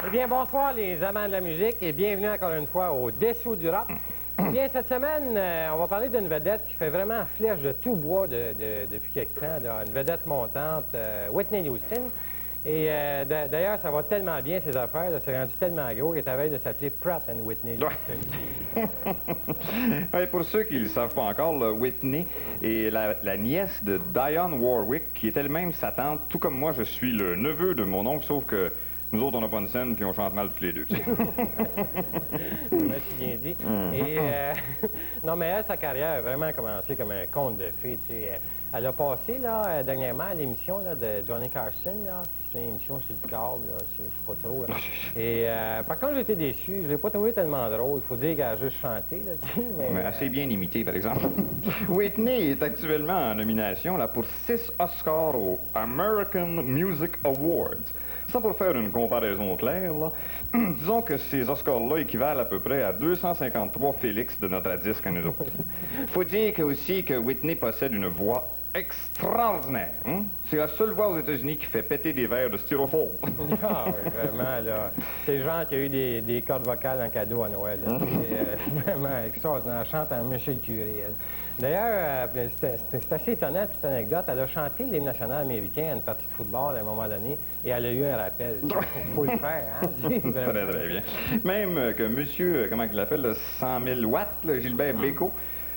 Eh bien, bonsoir les amants de la musique et bienvenue encore une fois au Dessous du rock. Eh bien, cette semaine, on va parler d'une vedette qui fait vraiment flèche de tout bois depuis quelque temps, là, une vedette montante, Whitney Houston. Et d'ailleurs, ça va tellement bien, ces affaires, c'est rendu tellement gros qu'il est à veille de s'appeler Pratt & Whitney Houston. Ouais, pour ceux qui ne le savent pas encore, là, Whitney est la nièce de Dionne Warwick, qui est elle-même sa tante. Tout comme moi, je suis le neveu de mon oncle, sauf que nous autres, on n'a pas une scène, puis on chante mal tous les deux. Merci bien dit. Et, non, mais elle, sa carrière a vraiment commencé comme un conte de fées. Tu sais. Elle a passé, là, dernièrement, à l'émission de Johnny Carson. C'est une émission sur le câble, là, je ne sais pas trop. Là. Et par contre, j'ai été déçu. Je ne l'ai pas trouvé tellement drôle. Il faut dire qu'elle a juste chanté. Là, tu sais, mais assez bien imité, par exemple. Whitney est actuellement en nomination là, pour 6 Oscars aux American Music Awards. Ça, pour faire une comparaison claire, là, disons que ces Oscars-là équivalent à peu près à 253 Félix de notre disque à nous autres. Faut dire aussi que Whitney possède une voix extraordinaire. Hein? C'est la seule voix aux États-Unis qui fait péter des verres de styrofoam. Ah oui, vraiment, là. C'est le genre qui a eu des cordes vocales en cadeau à Noël. C'est vraiment extraordinaire. Elle chante en Monsieur le curé, elle. D'ailleurs, c'est assez étonnant, cette anecdote. Elle a chanté l'hymne national américain à une partie de football à un moment donné et elle a eu un rappel. Il faut le faire, hein? Très, très bien. Même que monsieur, comment il l'appelle, 100 000 watts, là, Gilbert Bécaud,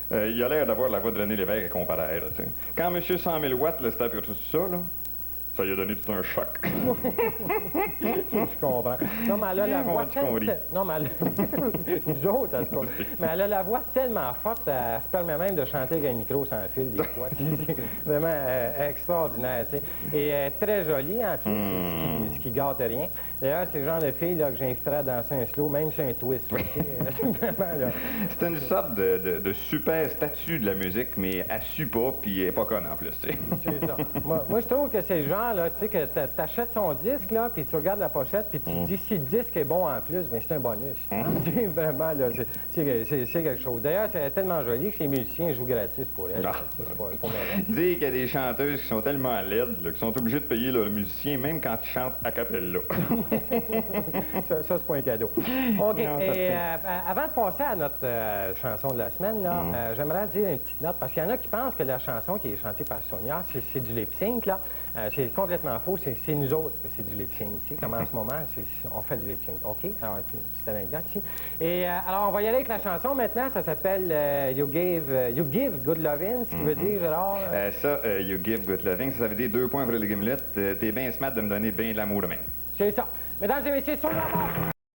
il a l'air d'avoir la voix de René Lévesque à comparer à elle. T'sais. Quand monsieur 100 000 watts s'est aperçu tout ça, là, ça lui a donné tout un choc. Je comprends. Non, mais elle a la voix non, mais nous autres, mais elle a la voix tellement forte, elle se permet même de chanter avec un micro sans fil des fois. C'est vraiment extraordinaire, tu sais. Et très jolie, en plus, ce qui gâte rien. D'ailleurs, c'est le genre de fille là, que j'inviterais à danser un slow, même sur un twist. C'est une sorte de super statue de la musique, mais elle sue pas, puis elle est pas conne en plus, tu sais. C'est ça. Moi, je trouve que c'est le genre, là, tu sais, que t'achètes son disque, là, puis tu regardes la pochette, puis tu te dis si le disque est bon en plus, bien, c'est un bonus. Vraiment, là, c'est quelque chose. D'ailleurs, c'est tellement joli que les musiciens jouent gratis pour elle. C'est pas dire qu'il y a des chanteuses qui sont tellement laides, là, qui sont obligées de payer le musicien, même quand ils chantent a cappella. ça, c'est pas un cadeau. OK. Et avant de passer à notre chanson de la semaine, là, j'aimerais dire une petite note, parce qu'il y en a qui pensent que la chanson qui est chantée par Sonia, c'est du lip-sync, là. C'est complètement faux. C'est nous autres que c'est du lip-sync. Comme en ce moment, on fait du lip-sync. OK? Alors, petite anecdote ici. Et alors, on va y aller avec la chanson maintenant. Ça s'appelle You Give Good Lovin', ce qui veut dire, Gérard? You Give Good Lovin', ça veut dire 2 points pour les gimlettes. T'es bien smart de me donner bien de l'amour de même. C'est ça. Mesdames et messieurs, sur la mort!